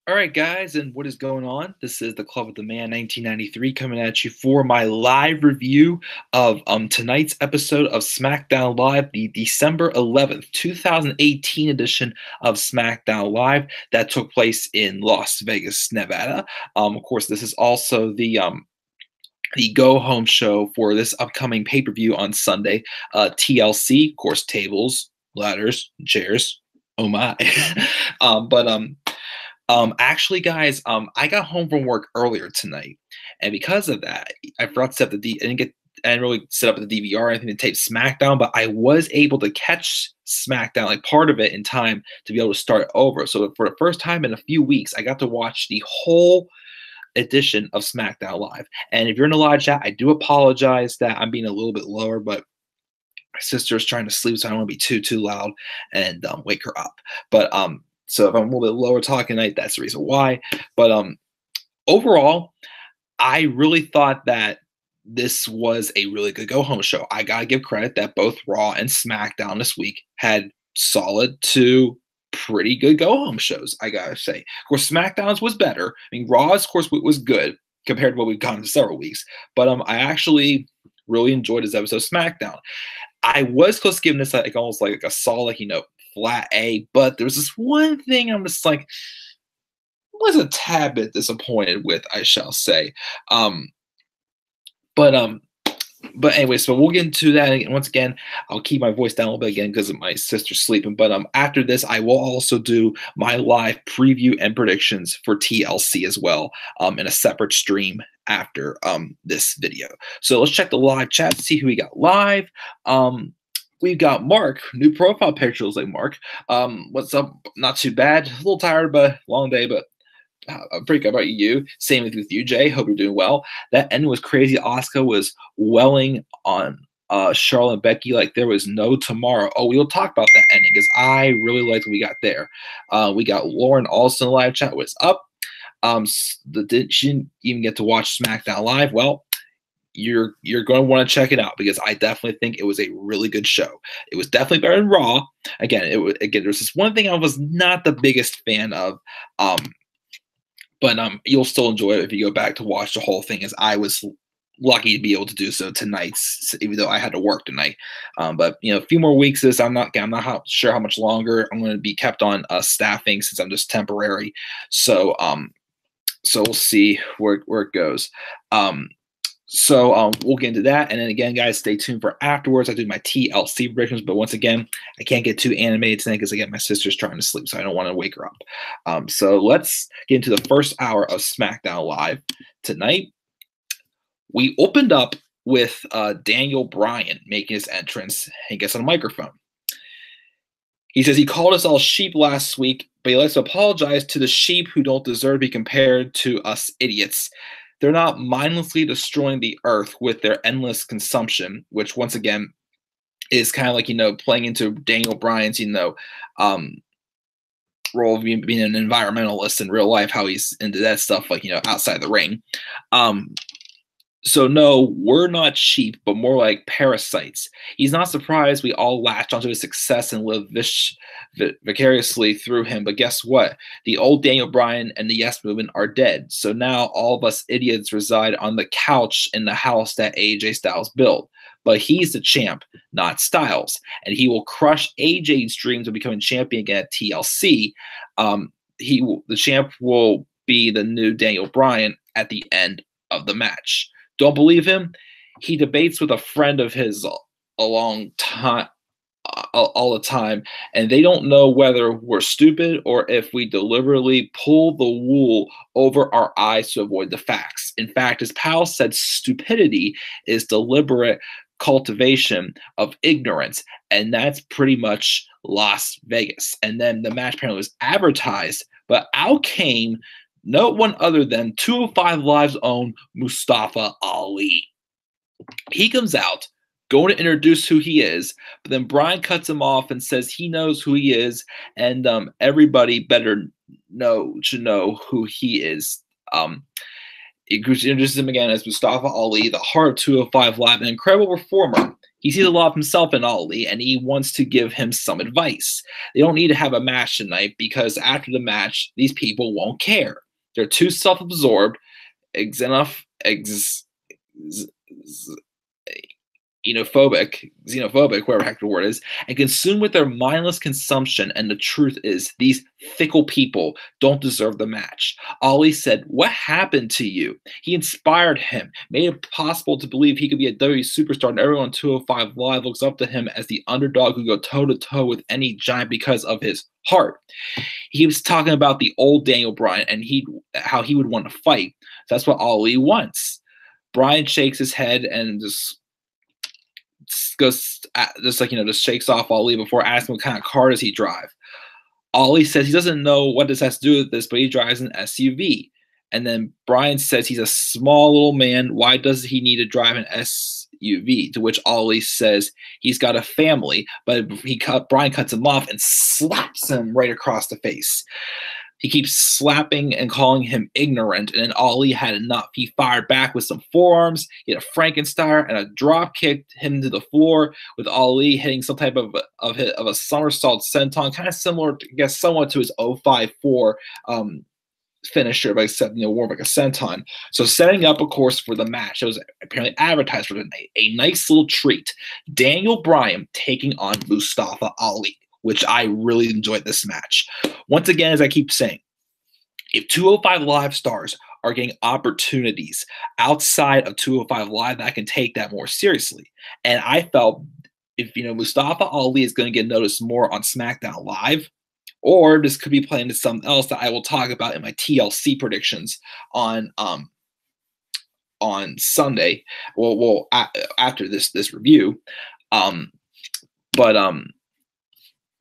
All right, guys, and what is going on? This is the Club of the Man 1993 coming at you for my live review of tonight's episode of SmackDown Live, the December 11th, 2018 edition of SmackDown Live that took place in Las Vegas, Nevada. Of course, this is also the go home show for this upcoming pay-per-view on Sunday. TLC, of course, tables, ladders, chairs. Oh my. But Actually, guys, I got home from work earlier tonight, and because of that, I forgot to set the I didn't really set up the DVR or anything to tape SmackDown, but I was able to catch SmackDown, like part of it, in time to be able to start over. So for the first time in a few weeks, I got to watch the whole edition of SmackDown Live. And if you're in the live chat, I do apologize that I'm being a little bit lower, but my sister's trying to sleep, so I don't want to be too loud and wake her up. But so if I'm a little bit lower talking tonight, that's the reason why. But overall, I really thought that this was a really good go home show. I gotta give credit that both Raw and SmackDown this week had solid to pretty good go home shows. I gotta say, of course, SmackDown's was better. I mean, Raw's, of course, was good compared to what we've gotten in several weeks. But I actually really enjoyed this episode of SmackDown. I was close to giving this like almost like a solid, flat A, but there's this one thing I'm just like was a tad bit disappointed with, I shall say. But anyway, so we'll get into that. And once again, I'll keep my voice down a little bit again because of my sister sleeping. But after this, I will also do my live preview and predictions for TLC as well in a separate stream after this video. So let's check the live chat to see who we got live. We've got Mark, new profile picture. Looks like Mark. What's up? Not too bad. A little tired, but long day, but I'm pretty good about you. Same with you, Jay. Hope you're doing well. That end was crazy. Asuka was welling on Charlotte and Becky like there was no tomorrow. Oh, we'll talk about that ending because I really liked what we got there. We got Lauren also in the live chat. What's up? She didn't even get to watch SmackDown Live. Well, you're going to want to check it out because I definitely think it was a really good show. It was definitely better than Raw. Again, there's this one thing I was not the biggest fan of. But you'll still enjoy it if you go back to watch the whole thing, as I was lucky to be able to do so tonight, even though I had to work tonight. But a few more weeks. I'm not sure how much longer I'm going to be kept on staffing since I'm just temporary. So we'll see where it goes. So we'll get into that. And then again, guys, stay tuned for afterwards. I do my TLC predictions, but once again, I can't get too animated tonight because, again, my sister's trying to sleep, so I don't want to wake her up. So let's get into the first hour of SmackDown Live tonight. We opened up with Daniel Bryan making his entrance and gets on a microphone. He says he called us all sheep last week, but he likes to apologize to the sheep who don't deserve to be compared to us idiots. They're not mindlessly destroying the earth with their endless consumption, which once again is kind of like, playing into Daniel Bryan's, role of being an environmentalist in real life, how he's into that stuff, like, outside the ring. So no, we're not sheep, but more like parasites. He's not surprised we all latched onto his success and live vicariously through him. But guess what? The old Daniel Bryan and the Yes Movement are dead. So now all of us idiots reside on the couch in the house that AJ Styles built. But he's the champ, not Styles. And he will crush AJ's dreams of becoming champion again at TLC. The champ will be the new Daniel Bryan at the end of the match. Don't believe him? He debates with a friend of his a long time, all the time, and they don't know whether we're stupid or if we deliberately pull the wool over our eyes to avoid the facts. In fact, his pal said stupidity is deliberate cultivation of ignorance, and that's pretty much Las Vegas. And then the match panel was advertised, but out came no one other than 205 Live's own Mustafa Ali. He comes out, going to introduce who he is, but then Bryan cuts him off and says he knows who he is, and everybody better should know who he is. He introduces him again as Mustafa Ali, the heart of 205 Live, an incredible performer. He sees a lot of himself in Ali, and he wants to give him some advice. They don't need to have a match tonight because after the match, these people won't care. They're too self-absorbed, xenoph- ex- xenophobic, whatever heck the word is, and consumed with their mindless consumption. And the truth is, these fickle people don't deserve the match. Ali said, "What happened to you?" He inspired him, made it possible to believe he could be a WWE superstar, and everyone on 205 Live looks up to him as the underdog who go toe-to-toe with any giant because of his heart. He was talking about the old Daniel Bryan and how he would want to fight. That's what Ali wants. Bryan shakes his head and just goes just shakes off Ali before asking what kind of car does he drive. Ali says he doesn't know what this has to do with this, but he drives an SUV. And then Bryan says he's a small little man. Why does he need to drive an SUV? To which Ali says he's got a family, but Bryan cuts him off and slaps him right across the face. He keeps slapping and calling him ignorant, and then Ali had enough. He fired back with some forearms. He had a Frankenstein and a drop kicked him to the floor, with Ali hitting some type of a somersault senton, kind of similar, I guess, somewhat to his 054 finisher, but except more like a senton. So setting up, of course, for the match. It was apparently advertised for the night. A nice little treat. Daniel Bryan taking on Mustafa Ali, which I really enjoyed this match. Once again, as I keep saying, if 205 Live stars are getting opportunities outside of 205 Live, that can take that more seriously. And I felt if Mustafa Ali is going to get noticed more on SmackDown Live, or this could be playing to something else that I will talk about in my TLC predictions on Sunday. Well, after this review,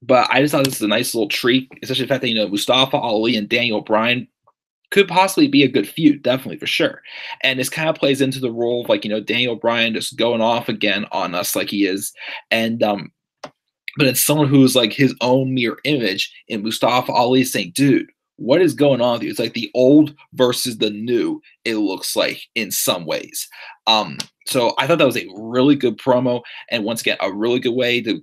But I just thought this was a nice little treat, especially the fact that Mustafa Ali and Daniel Bryan could possibly be a good feud, definitely for sure. And this kind of plays into the role of Daniel Bryan just going off again on us like he is, and but it's someone who's like his own mirror image in Mustafa Ali saying, "Dude, what is going on with you?" It's like the old versus the new. It looks like in some ways. So I thought that was a really good promo, and once again, a really good way to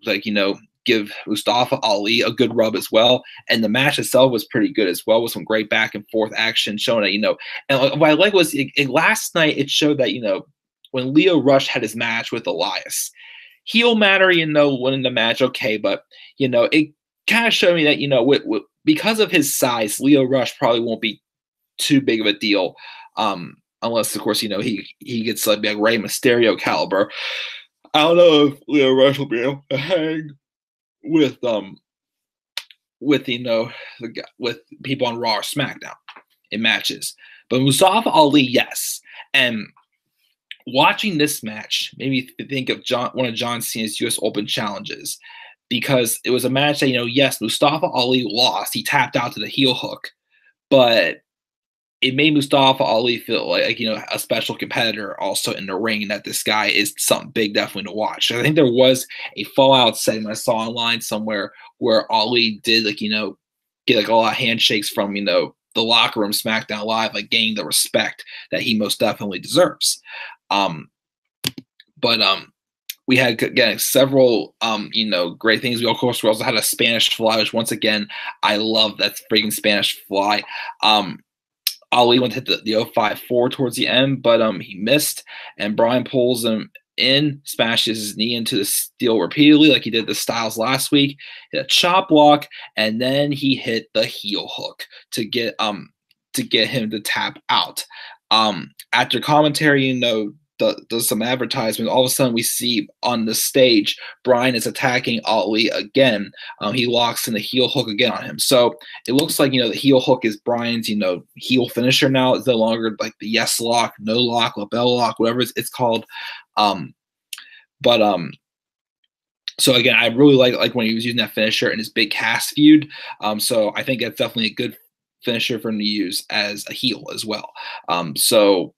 give Mustafa Ali a good rub as well. And the match itself was pretty good as well, with some great back and forth action showing that, and what I like was last night it showed that, when Leo Rush had his match with Elias, heel matter, winning the match, okay, but, it kind of showed me that, because of his size, Leo Rush probably won't be too big of a deal, unless, of course, he gets like Rey Mysterio caliber. I don't know if Leo Rush will be able to hang with people on Raw or SmackDown in matches. But Mustafa Ali, yes. And watching this match made me think of one of John Cena's US Open challenges, because it was a match that, yes, Mustafa Ali lost. He tapped out to the heel hook, but it made Mustafa Ali feel like a special competitor also in the ring, that this guy is something big, definitely to watch. I think there was a Fallout segment I saw online somewhere where Ali did get a lot of handshakes from the locker room SmackDown Live, gaining the respect that he most definitely deserves. We had, again, several great things. We also had a Spanish Fly, which once again I love that freaking Spanish Fly. Ali went to hit the 054 towards the end, but he missed, and Bryan pulls him in, smashes his knee into the steel repeatedly like he did the Styles last week, hit a chop block, and then he hit the heel hook to get him to tap out. After commentary, does some advertisement, all of a sudden we see on the stage Bryan is attacking Ali again. He locks in the heel hook again on him. So it looks like the heel hook is Bryan's heel finisher now. It's no longer like the yes lock, no lock, lapel lock, whatever it's called. So again, I really like when he was using that finisher in his Big Cass feud. So I think that's definitely a good finisher for him to use as a heel as well. So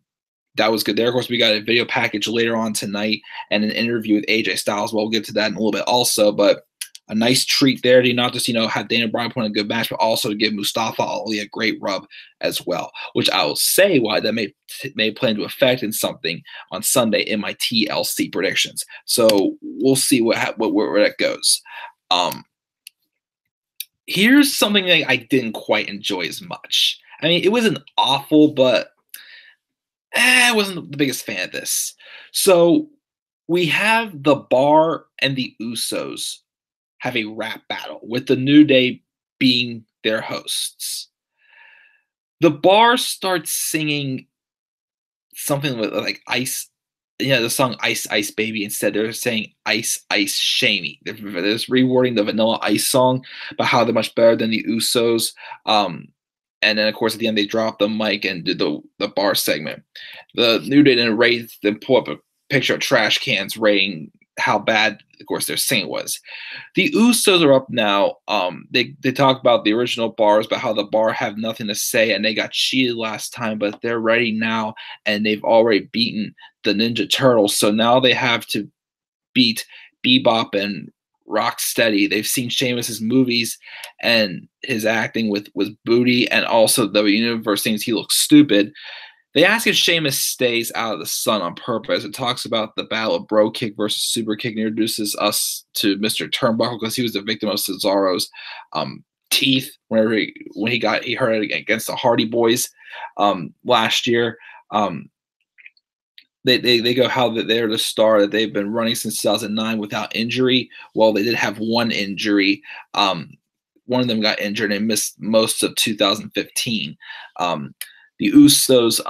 that was good there. Of course, we got a video package later on tonight and an interview with AJ Styles. We'll get to that in a little bit also. But a nice treat there to not just have Daniel Bryan put in a good match, but also to give Mustafa Ali a great rub as well. Which I will say why that may play into effect in something on Sunday in my TLC predictions. So we'll see where that goes. Here's something that I didn't quite enjoy as much. I mean, it wasn't awful, but I wasn't the biggest fan of this. So we have the Bar and the Usos have a rap battle with the New Day being their hosts. The Bar starts singing something with like ice, the song Ice Ice Baby. Instead, they're saying Ice Ice Shamey. They're just rewording the Vanilla Ice song about how they're much better than the Usos. And then, of course, at the end, they drop the mic and did the bar segment. The New Day then raised and pull up a picture of trash cans rating how bad, of course, their singing was. The Usos are up now. They talk about the original bars, about how the Bar have nothing to say, and they got cheated last time, but they're ready now, and they've already beaten the Ninja Turtles. So now they have to beat Bebop and Rocksteady. They've seen Sheamus's movies and his acting with Booty, and also the universe thinks he looks stupid. They ask if Sheamus stays out of the sun on purpose. It talks about the battle of Bro Kick versus Super Kick and introduces us to Mr. Turnbuckle because he was the victim of Cesaro's teeth when he hurt it against the Hardy Boys last year. They go how they're the star, that they've been running since 2009 without injury. Well, they did have one injury. One of them got injured and missed most of 2015. The Usos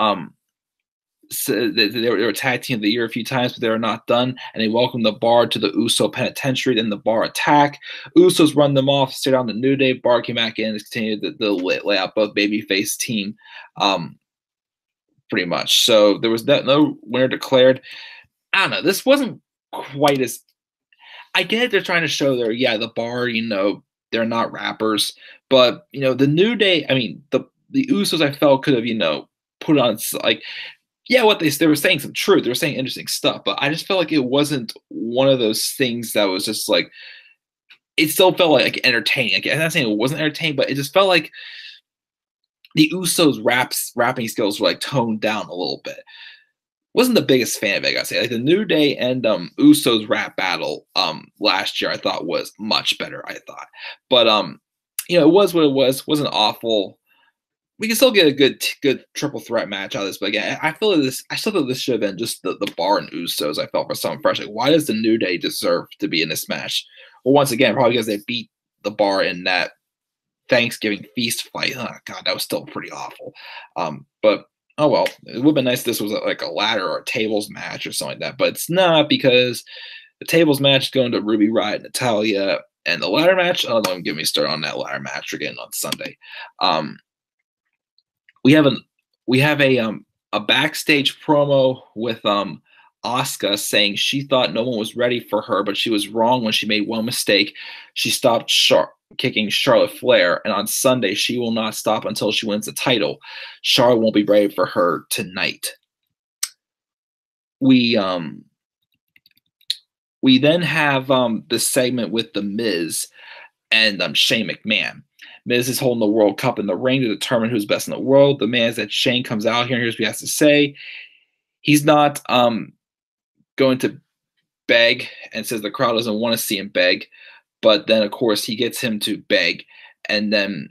they were tag team of the year a few times, but they were not done, and they welcomed the Bar to the Uso penitentiary. Then the Bar attack. Usos run them off, stay down the New Day. Bar came back in and continued the lay out both babyface team. Pretty much. So there was no winner declared. I don't know. This wasn't quite as. I get it. They're trying to show the Bar. They're not rappers, but the New Day. I mean, the Usos, I felt, could have put on what they were saying some truth. They were saying interesting stuff, but I just felt like it wasn't one of those things that was just like. It still felt like entertaining. Like, I'm not saying it wasn't entertaining, but it just felt like the Usos rapping skills were toned down a little bit. Wasn't the biggest fan of it, I gotta say. Like the New Day and Usos rap battle last year, I thought was much better. I thought, but it was what it was. Wasn't awful. We can still get a good triple threat match out of this. But again, I still feel this should have been just the Bar and Usos. I felt for something fresh. Like, why does the New Day deserve to be in this match? Well, once again, probably because they beat the Bar in that Thanksgiving feast fight. Oh God, that was still pretty awful. But oh well, it would have been nice if this was like a ladder or a tables match or something like that. But it's not, because the tables match is going to Ruby Riott and Natalya, and the ladder match. Oh, don't get me started on that ladder match again on Sunday. We have a backstage promo with Asuka saying she thought no one was ready for her, but she was wrong when she made one mistake. She stopped kicking Charlotte Flair, and on Sunday she will not stop until she wins the title. Charlotte won't be ready for her tonight. We then have this segment with The Miz and Shane McMahon. Miz is holding the World Cup in the ring to determine who's best in the world. The man is that Shane comes out here and here's what he has to say. He's not going to beg, and says the crowd doesn't want to see him beg. But then, of course, he gets him to beg. And then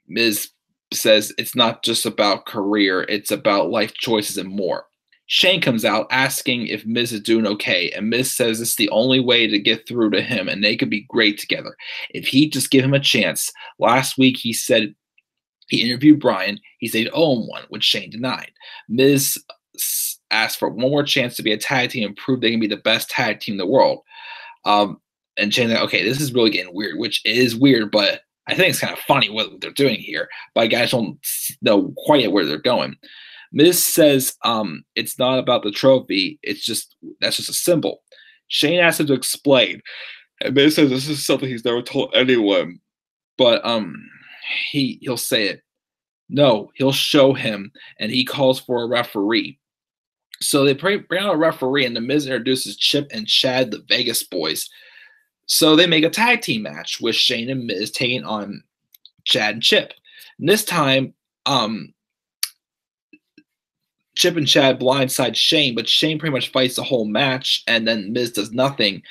Miz says it's not just about career. It's about life choices and more. Shane comes out asking if Miz is doing okay, and Miz says it's the only way to get through to him, and they could be great together if he just give him a chance. Last week he said he interviewed Bryan. He said he'd own one, which Shane denied. Miz asked for one more chance to be a tag team and prove they can be the best tag team in the world. And Shane's like, okay, this is really getting weird, which is weird, but I think it's kind of funny what they're doing here. But I guys don't know quite yet where they're going. Miz says it's not about the trophy. That's just a symbol. Shane asks him to explain. And Miz says this is something he's never told anyone. But he'll say it. No, he'll show him. And he calls for a referee. So they bring out a referee, and The Miz introduces Chip and Chad, the Vegas boys. So they make a tag team match with Shane and Miz taking on Chad and Chip. And this time, Chip and Chad blindside Shane, but Shane pretty much fights the whole match, and then Miz does nothing.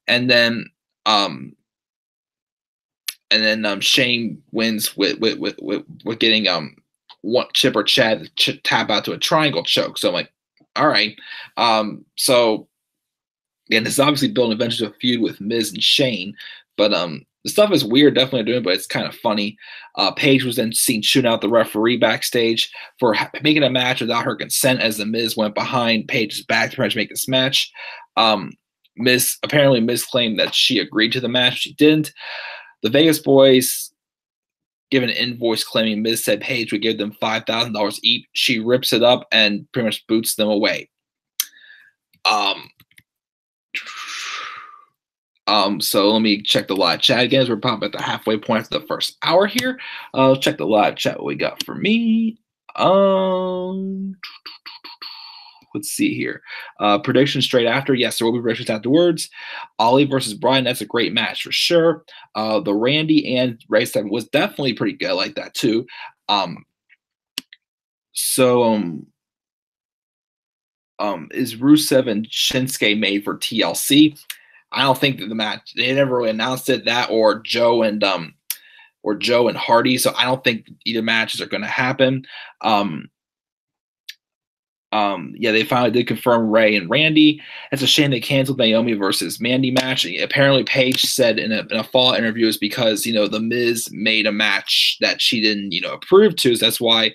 And then Shane wins with getting one Chip or Chad to tap out to a triangle choke. So I'm like, all right. So again, this is obviously building eventually a feud with Miz and Shane, but the stuff is weird, definitely doing, but it's kind of funny. Paige was then seen shooting out the referee backstage for making a match without her consent, as the Miz went behind Paige's back to try to make this match. Miz claimed that she agreed to the match. She didn't. The Vegas boys give an invoice claiming Miz said Paige would give them $5,000 each. She rips it up and pretty much boots them away. So let me check the live chat again, as we're probably at the halfway point of the first hour here. Check the live chat, what we got for me. Let's see here. Predictions straight after. Yes, there will be predictions afterwards. Ollie versus Brian. That's a great match for sure. The Randy and Ray segment was definitely pretty good. I like that too. Is Rusev and Shinsuke made for TLC? I don't think that the match, they never really announced it, that or Joe and Hardy. So I don't think either matches are going to happen. Yeah, they finally did confirm Ray and Randy. It's a shame they canceled Naomi versus Mandy match. Apparently, Paige said in a fall interview is because, the Miz made a match that she didn't, approve to. So that's why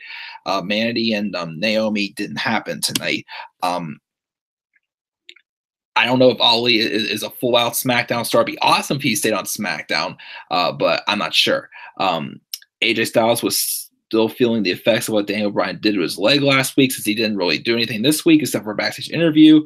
Mandy and Naomi didn't happen tonight. I don't know if Ali is a full-out SmackDown star. It'd be awesome if he stayed on SmackDown, but I'm not sure. AJ Styles was still feeling the effects of what Daniel Bryan did to his leg last week, since he didn't really do anything this week except for a backstage interview.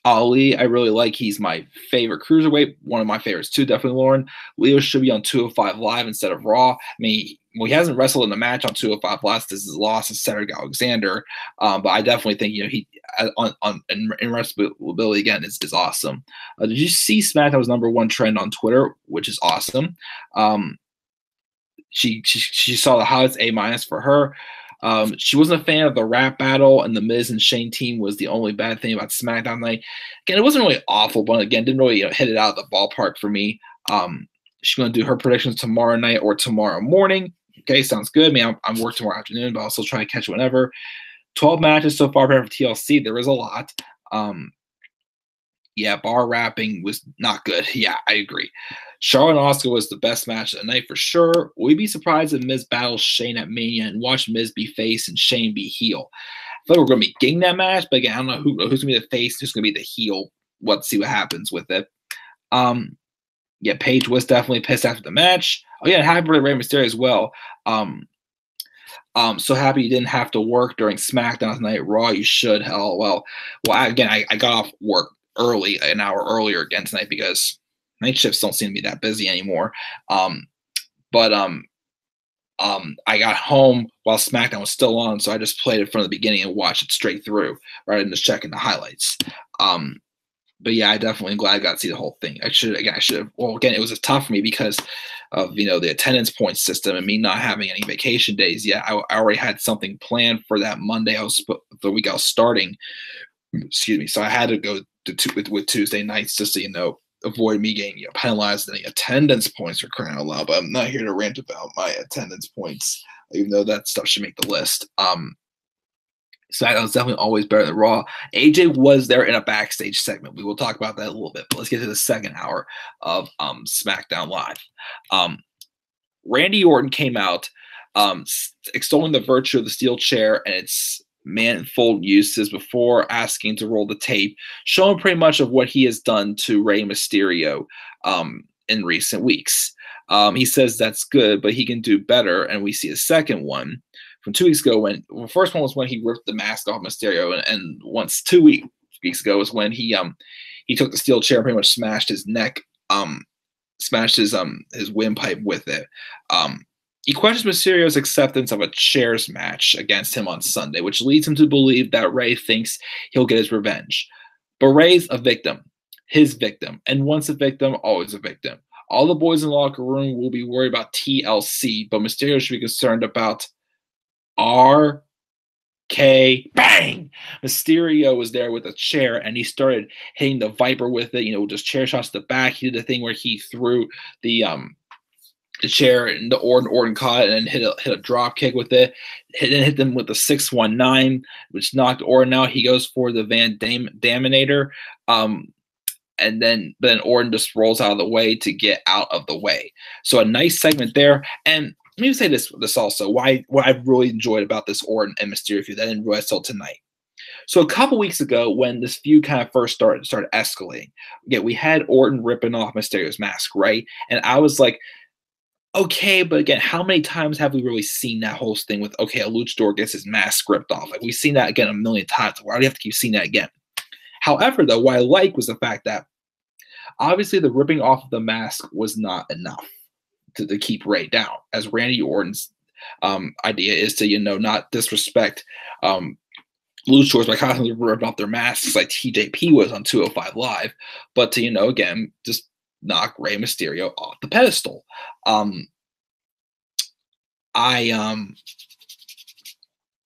Ali, I really like. He's my favorite cruiserweight. One of my favorites too, definitely Lauren. Leo should be on 205 Live instead of Raw. I mean, he hasn't wrestled in a match on 205 Live. This is loss to Cedric Alexander. But I definitely think, he in wrestlability again is awesome. Did you see SmackDown's #1 trend on Twitter, which is awesome? She saw the highlights, A- for her. She wasn't a fan of the rap battle, and the Miz and Shane team was the only bad thing about SmackDown night. Again, it wasn't really awful, but again, didn't really hit it out of the ballpark for me. She's going to do her predictions tomorrow night or tomorrow morning. Okay, sounds good. I mean, I'm working tomorrow afternoon, but I'll still try to catch it whenever. 12 matches so far for TLC. There is a lot. Yeah, bar rapping was not good. Yeah, I agree. Charlotte and Asuka was the best match of the night for sure. Will you be surprised if Miz battles Shane at Mania and watch Miz be face and Shane be heel? I thought we were going to be getting that match, but again, I don't know who's going to be the face, who's going to be the heel. Let's see what happens with it. Yeah, Paige was definitely pissed after the match. Oh yeah, happy for Rey Mysterio as well. So happy you didn't have to work during SmackDown tonight. Raw, you should. Hell, well, I got off work early, an hour earlier again tonight, because night shifts don't seem to be that busy anymore. I got home while SmackDown was still on, so I just played it from the beginning and watched it straight through rather than just checking the highlights. But yeah, I definitely am glad I got to see the whole thing. I should have. Well, again, it was tough for me because of the attendance point system and me not having any vacation days yet. I already had something planned for that Monday. The week I was starting. Excuse me. So I had to go with Tuesday nights just to avoid me getting penalized any attendance points for crying out loud. But I'm not here to rant about my attendance points, even though that stuff should make the list. SmackDown was definitely always better than Raw. AJ was there in a backstage segment. We will talk about that a little bit, but let's get to the second hour of SmackDown Live. Randy Orton came out extolling the virtue of the steel chair and its manifold uses before asking to roll the tape, showing pretty much of what he has done to Rey Mysterio in recent weeks. He says that's good, but he can do better, and we see a second one from 2 weeks ago the first one was when he ripped the mask off Mysterio, and once 2 weeks ago was when he took the steel chair and pretty much smashed his neck, smashed his windpipe with it. He questions Mysterio's acceptance of a chairs match against him on Sunday, which leads him to believe that Rey thinks he'll get his revenge. But Rey's a victim. his victim. And once a victim, always a victim. All the boys in the locker room will be worried about TLC, but Mysterio should be concerned about RK Bang. Mysterio was there with a chair and he started hitting the Viper with it, just chair shots to the back. He did the thing where he threw the chair and the Orton caught it and hit a drop kick with it. Hit them with the 619, which knocked Orton out. He goes for the Van Daminator. And then Orton just rolls out of the way to get out of the way. So a nice segment there. And let me say this also, what I really enjoyed about this Orton and Mysterio feud that I didn't realize till tonight. So a couple weeks ago, when this feud kind of first started escalating, we had Orton ripping off Mysterio's mask, right? And I was like, okay, but again, how many times have we really seen that whole thing with, okay, a luchador gets his mask ripped off? Like, we've seen that again a million times. Why do we have to keep seeing that again? However, though, what I like was the fact that obviously the ripping off of the mask was not enough to keep Ray down, as Randy Orton's idea is to, not disrespect luchadors by constantly ripping off their masks like TJP was on 205 Live, but to, again, just knock Rey Mysterio off the pedestal.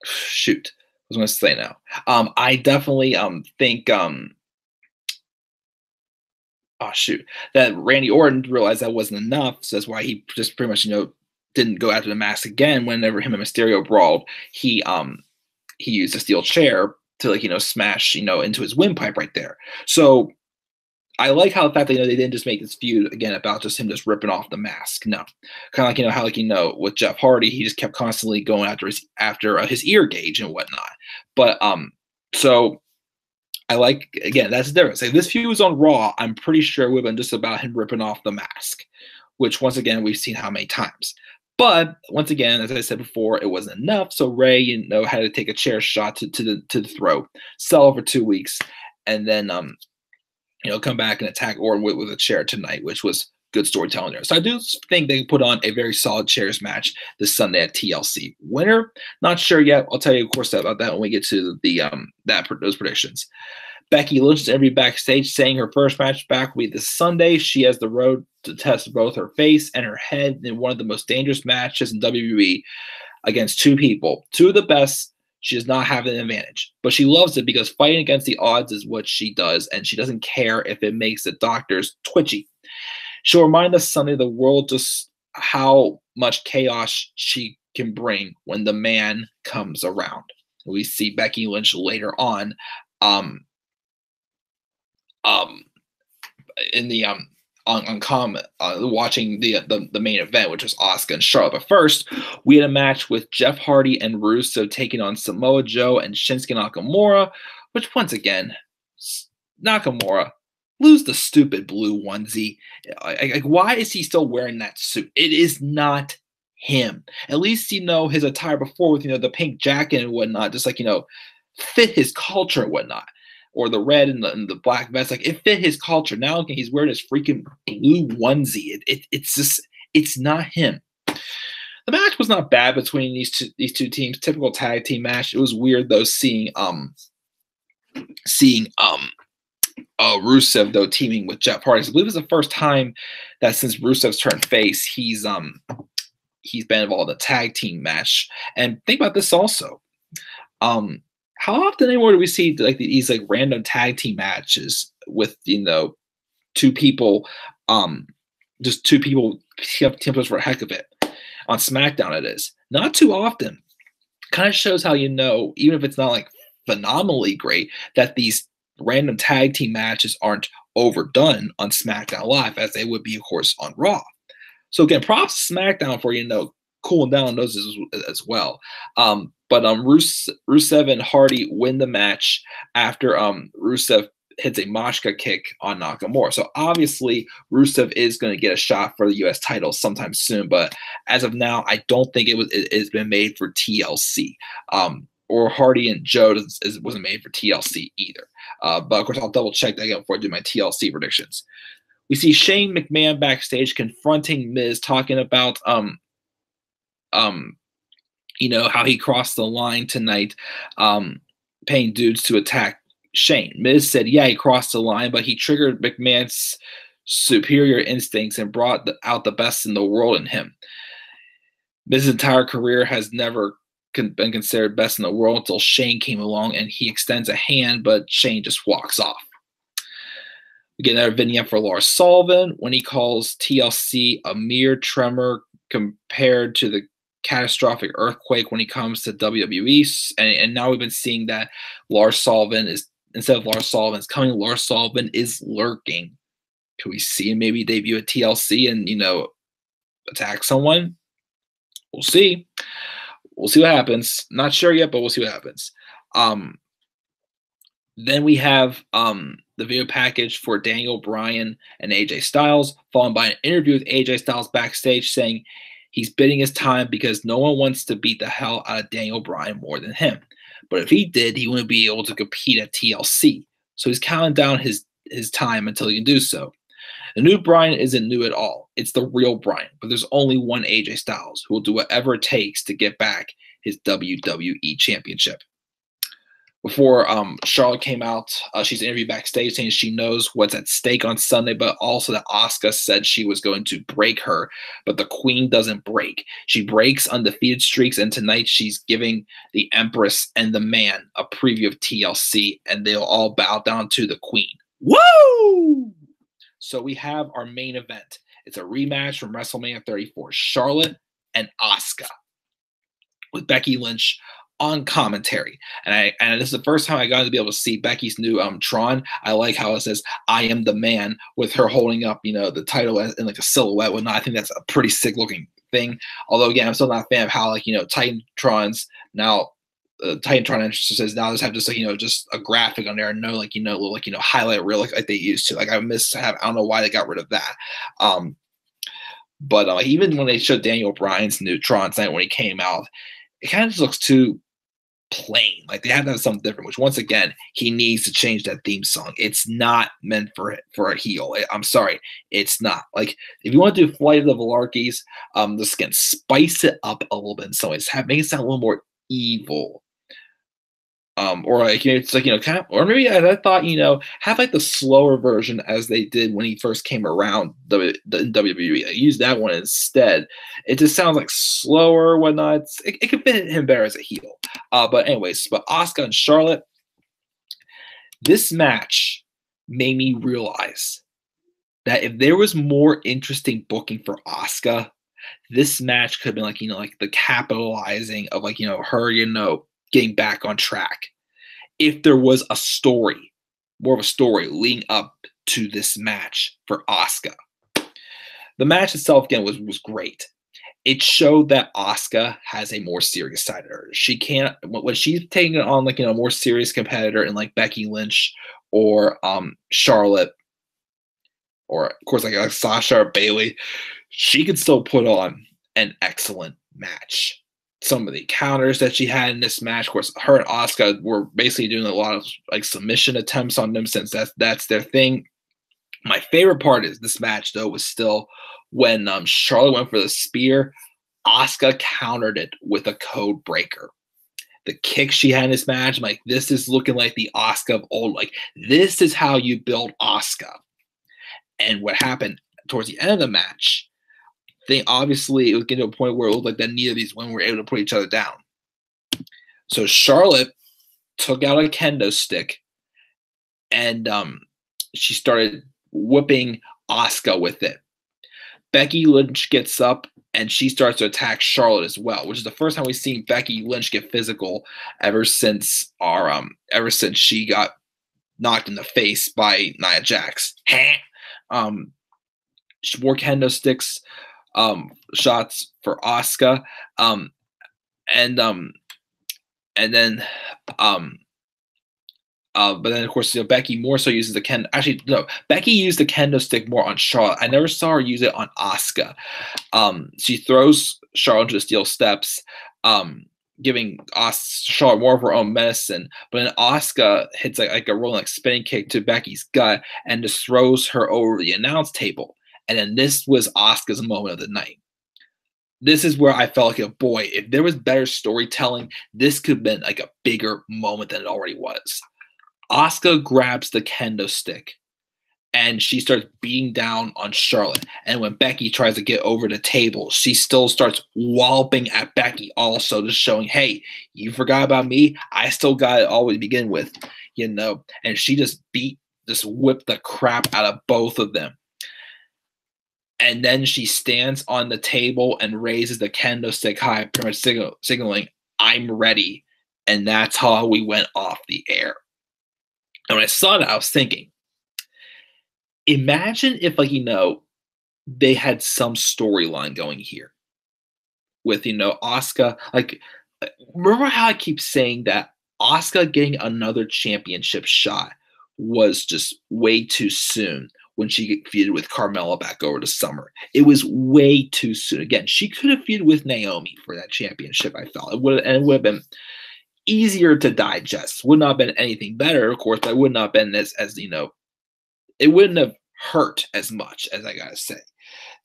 Shoot, I was going to say now. I definitely think that Randy Orton realized that wasn't enough, so that's why he just pretty much didn't go after the mask again. Whenever him and Mysterio brawled, he used a steel chair to smash into his windpipe right there. So I like how the fact that they didn't just make this feud again about just him just ripping off the mask. No, kind of like how with Jeff Hardy, he just kept constantly going after his ear gauge and whatnot. But so I like, again, that's the difference. If this feud was on Raw, I'm pretty sure it would have been just about him ripping off the mask, which once again we've seen how many times. But once again, as I said before, it wasn't enough. So Ray, had to take a chair shot to the throat, sell for 2 weeks, and then come back and attack Orton with a chair tonight, which was good storytelling there. So I do think they put on a very solid chairs match this Sunday at TLC. Winner, not sure yet. I'll tell you, of course, about that when we get to those predictions. Becky Lynch is every backstage saying her first match back will be this Sunday. She has the road to test both her face and her head in one of the most dangerous matches in WWE against two people, two of the best. She does not have an advantage, but she loves it because fighting against the odds is what she does, and she doesn't care if it makes the doctors twitchy. She'll remind us Sunday the world just how much chaos she can bring when the man comes around. We see Becky Lynch later on in the watching the main event, which was Asuka and Charlotte. But first, we had a match with Jeff Hardy and Rusev taking on Samoa Joe and Shinsuke Nakamura, which once again, Nakamura, lose the stupid blue onesie. Like, why is he still wearing that suit? It is not him. At least, his attire before with, the pink jacket and whatnot, just fit his culture and whatnot. Or the red and the black vest, it fit his culture. Now he's wearing his freaking blue onesie. It's not him. The match was not bad between these two teams. Typical tag team match. It was weird though seeing Rusev though teaming with Jeff Hardy. I believe it was the first time that since Rusev's turned face, he's been involved in a tag team match. And think about this also. How often anymore do we see these random tag team matches with two people, just two people team up for a heck of it? On SmackDown, it is not too often. Kind of shows how even if it's not phenomenally great, that these random tag team matches aren't overdone on SmackDown Live as they would be, of course, on Raw. So again, props to SmackDown for cooling down those as well. But Rusev and Hardy win the match after Rusev hits a Mashka kick on Nakamura. So obviously Rusev is going to get a shot for the U.S. title sometime soon. But as of now, I don't think it's been made for TLC. Or Hardy and Joe wasn't made for TLC either. But of course, I'll double check that again before I do my TLC predictions. We see Shane McMahon backstage confronting Miz, talking about how he crossed the line tonight, paying dudes to attack Shane. Miz said, yeah, he crossed the line, but he triggered McMahon's superior instincts and brought out the best in the world in him. Miz's entire career has never been considered best in the world until Shane came along and he extends a hand, but Shane just walks off. We get another vignette for Lars Sullivan when he calls TLC a mere tremor compared to the catastrophic earthquake when he comes to WWE. And now we've been seeing that Lars Sullivan is, instead of Lars Sullivan's coming, Lars Sullivan is lurking. Can we see him maybe debut at TLC and, attack someone? We'll see. We'll see what happens. Not sure yet, but we'll see what happens. Then we have the video package for Daniel Bryan and AJ Styles, followed by an interview with AJ Styles backstage saying he's bidding his time because no one wants to beat the hell out of Daniel Bryan more than him. But if he did, he wouldn't be able to compete at TLC. So he's counting down his time until he can do so. The new Bryan isn't new at all. It's the real Bryan, but there's only one AJ Styles who will do whatever it takes to get back his WWE Championship. Before Charlotte came out, she's interviewed backstage saying she knows what's at stake on Sunday, but also that Asuka said she was going to break her, but the Queen doesn't break. She breaks undefeated streaks, and tonight she's giving the Empress and the Man a preview of TLC, and they'll all bow down to the Queen. Woo! So we have our main event. It's a rematch from WrestleMania 34, Charlotte and Asuka, with Becky Lynch on commentary. And this is the first time I got to be able to see Becky's new Tron. I like how it says "I am the man" with her holding up, the title in like a silhouette. Whatnot. I think that's a pretty sick looking thing. Although again, I'm still not a fan of how Titantrons now. Titantron entrances now just have just just a graphic on there and no highlight reel like they used to. Like I don't know why they got rid of that. But even when they showed Daniel Bryan's new Tron tonight when he came out, it kind of just looks too plain. Like they have to have something different, which once again, he needs to change that theme song. It's not meant for a heel. I'm sorry. It's not. Like if you want to do Flight of the Velarkis, just again, spice it up a little bit in some ways. Make it sound a little more evil. Or it's kind of, or maybe I thought, have like the slower version as they did when he first came around the WWE. I use that one instead. It just sounds like slower, whatnot. It could fit him better as a heel. But Asuka and Charlotte, this match made me realize that if there was more interesting booking for Asuka, this match could have been like the capitalizing of her, getting back on track. If there was a story, more of a story leading up to this match for Asuka. The match itself, again, was great. It showed that Asuka has a more serious side of her. She can't, when she's taking it on a more serious competitor in like Becky Lynch or Charlotte, or of course like Sasha or Bayley, she could still put on an excellent match. Some of the counters that she had in this match, of course, her and Asuka were basically doing a lot of submission attempts on them since that's their thing. My favorite part is this match though was still when Charlotte went for the spear, Asuka countered it with a code breaker. The kick she had in this match, this is looking like the Asuka of old. Like this is how you build Asuka. And what happened towards the end of the match, obviously it was getting to a point where it looked like that neither of these women were able to put each other down. So Charlotte took out a kendo stick and she started whipping Asuka with it. Becky Lynch gets up and she starts to attack Charlotte as well, which is the first time we've seen Becky Lynch get physical ever since she got knocked in the face by Nia Jax. She wore kendo sticks shots for Asuka, but then of course Becky more so uses the Becky used the kendo stick more on Charlotte. I never saw her use it on Asuka. She throws Charlotte into the steel steps, giving Charlotte more of her own medicine, but then Asuka hits like a rolling spinning kick to Becky's gut and just throws her over the announce table. And then this was Asuka's moment of the night. This is where I felt like, boy, if there was better storytelling, this could have been like a bigger moment than it already was. Asuka grabs the kendo stick and she starts beating down on Charlotte. And when Becky tries to get over the table, she still starts walloping at Becky, also just showing, hey, you forgot about me? I still got it all to begin with, you know. And she just whipped the crap out of both of them. And then she stands on the table and raises the kendo stick high, pretty much signaling, I'm ready. And that's how we went off the air. And when I saw that, I was thinking, imagine if, like, you know, they had some storyline going here with, you know, Asuka. Like, remember how I keep saying that Asuka getting another championship shot was just way too soon when she feuded with Carmella back over the summer. It was way too soon. Again, she could have feuded with Naomi for that championship, I felt. It would have been easier to digest. Would not have been anything better, of course, but it would not have been as you know, it wouldn't have hurt as much, as I gotta say.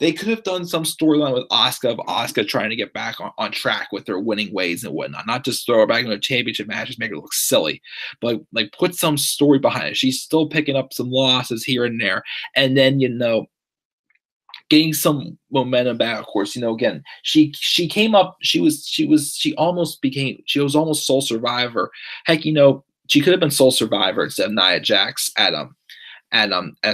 They could have done some storyline with Asuka, of Asuka trying to get back on track with her winning ways and whatnot. Not just throw her back in a championship match, just make her look silly, but like put some story behind it. She's still picking up some losses here and there, and then, you know, getting some momentum back. Of course, you know, again, she came up. She was almost sole survivor. Heck, you know, she could have been sole survivor instead of Nia Jax at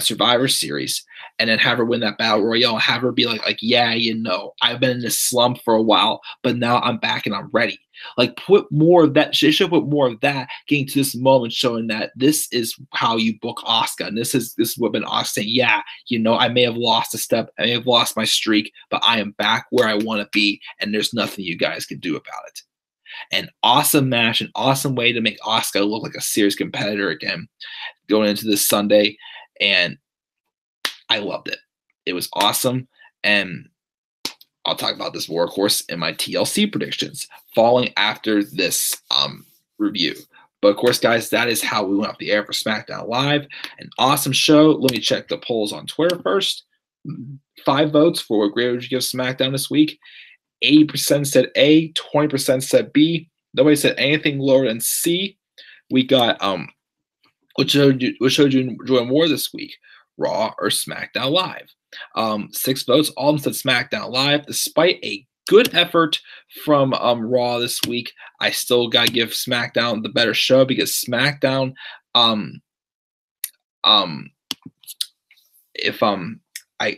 Survivor Series, and then have her win that battle royale, have her be like, yeah, you know, I've been in this slump for a while, but now I'm back and I'm ready. Like, put more of that. She should put more of that, getting to this moment, showing that this is how you book Asuka, and this is what been Asuka saying, yeah, you know, I may have lost a step, I may have lost my streak, but I am back where I want to be, and there's nothing you guys can do about it. An awesome match, an awesome way to make Asuka look like a serious competitor again going into this Sunday, and I loved it. It was awesome, and I'll talk about this more, of course, in my TLC predictions following after this review. But of course, guys, that is how we went off the air for SmackDown Live. An awesome show. Let me check the polls on Twitter first. 5 votes for what grade would you give SmackDown this week? 80% said A, 20% said B. Nobody said anything lower than C. We got what show did you enjoy more this week, Raw or SmackDown Live? 6 votes, all of them said SmackDown Live. Despite a good effort from Raw this week, I still gotta give SmackDown the better show, because SmackDown, I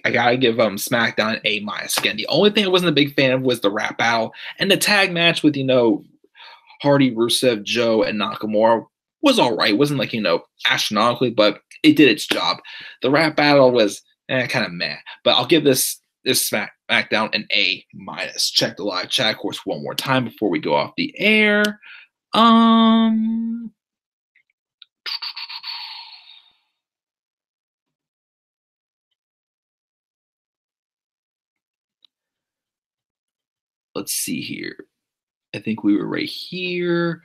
gotta give SmackDown an A-. Again, the only thing I wasn't a big fan of was the rap battle, and the tag match with, you know, Hardy, Rusev, Joe, and Nakamura was all right. It wasn't like, you know, astronomically, but it did its job. The rap battle was kind of meh, but I'll give this SmackDown an A-. Check the live chat, of course, one more time before we go off the air. Let's see here. I think we were right here.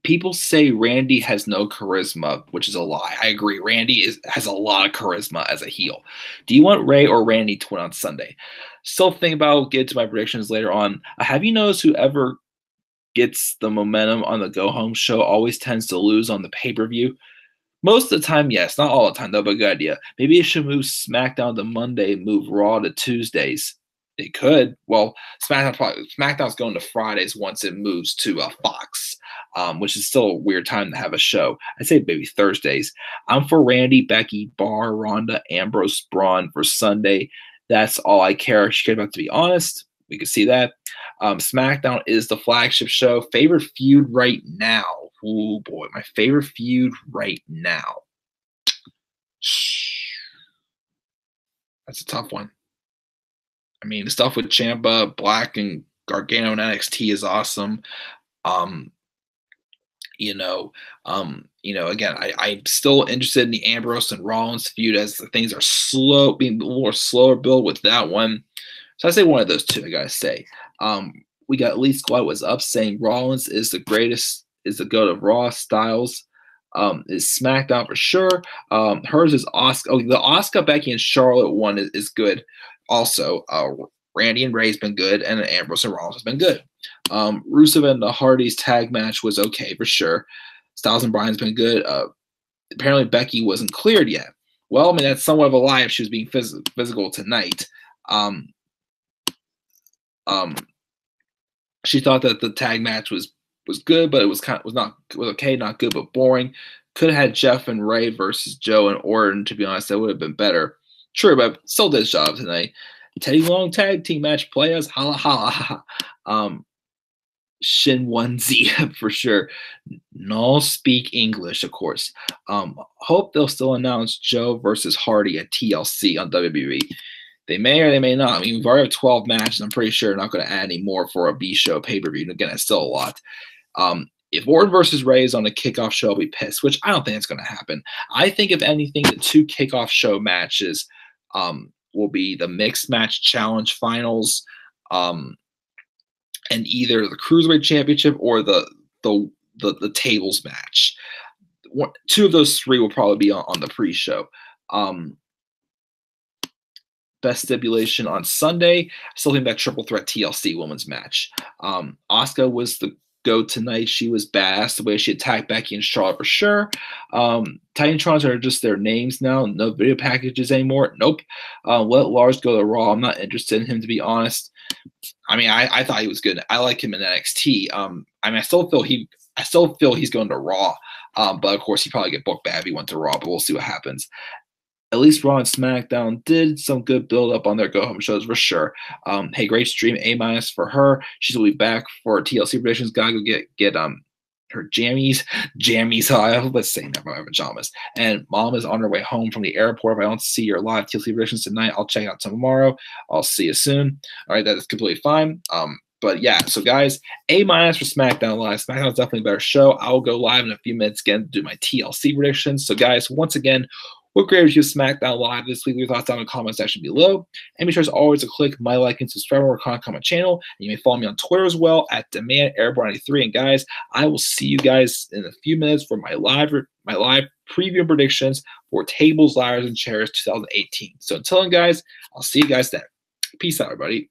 People say Randy has no charisma, which is a lie. I agree. Randy has a lot of charisma as a heel. Do you want Ray or Randy to win on Sunday? Still think about it. I'll get to my predictions later on. Have you noticed whoever gets the momentum on the go-home show always tends to lose on the pay-per-view? Most of the time, yes. Not all the time, though, but good idea. Maybe it should move SmackDown to Monday, move Raw to Tuesdays. They could. Well, SmackDown's going to Fridays once it moves to Fox, which is still a weird time to have a show. I'd say maybe Thursdays. I'm for Randy, Becky, Bar, Ronda, Ambrose, Braun for Sunday. That's all I care about, to be honest. We can see that. SmackDown is the flagship show. Favorite feud right now? Oh boy, my favorite feud right now. That's a tough one. I mean, the stuff with Ciampa, Black, and Gargano and NXT is awesome. Again, I'm still interested in the Ambrose and Rollins feud, as the things are slow, being a little more slower build with that one. So I say one of those two, I gotta say. We got Elite Squad was up saying Rollins is the greatest, is the GOAT of Raw. Styles is SmackDown for sure. Hers is Asuka. Oh, the Asuka, Becky, and Charlotte one is good. Also, Randy and Ray's been good, and Ambrose and Rollins has been good. Rusev and the Hardys tag match was okay for sure. Styles and Bryan's been good. Apparently Becky wasn't cleared yet. Well, I mean, that's somewhat of a lie if she was being physical tonight. She thought that the tag match was good, but it was okay, not good, but boring. Could have had Jeff and Ray versus Joe and Orton. To be honest, that would have been better. True, but still did his job tonight. Teddy Long tag team match players, holla holla. Shin onesie for sure. No speak English, of course. Hope they'll still announce Joe versus Hardy at TLC on WWE. They may or they may not. I mean, we've already have 12 matches. I'm pretty sure they're not going to add any more for a B show pay-per-view. And again, it's still a lot. If Orton versus Ray is on a kickoff show, I'll be pissed, which I don't think it's going to happen. I think, if anything, the 2 kickoff show matches will be the Mixed Match Challenge Finals and either the Cruiserweight Championship or the tables match. 2 of those 3 will probably be on the pre-show. Best stipulation on Sunday. I still think that triple threat TLC women's match. Asuka was the GOAT tonight. She was badass the way she attacked Becky and Charlotte for sure. Titantrons are just their names now. No video packages anymore. Nope. Let Lars go to Raw. I'm not interested in him, to be honest. I mean, I thought he was good. I like him in NXT. I mean, I still feel he's going to Raw. But of course, he probably get booked bad if he went to Raw. But we'll see what happens. At least Raw and SmackDown did some good build up on their go home shows for sure. Hey, great stream, A- for her. She's will be back for TLC predictions. Gotta go get her jammies. Let's say never my pajamas. And Mom is on her way home from the airport. If I don't see your live TLC predictions tonight, I'll check out tomorrow. I'll see you soon. All right, that is completely fine. But yeah, so guys, A- for SmackDown Live. SmackDown's definitely a better show. I'll go live in a few minutes again to do my TLC predictions. So guys, once again, what grade would you SmackDown Live this week? Leave your thoughts down in the comment section below. And be sure as always to click my like and subscribe or comment on my channel. And you may follow me on Twitter as well at DemandAirborne93. And guys, I will see you guys in a few minutes for my live preview predictions for Tables, Ladders, and Chairs 2018. So until then, guys, I'll see you guys then. Peace out, everybody.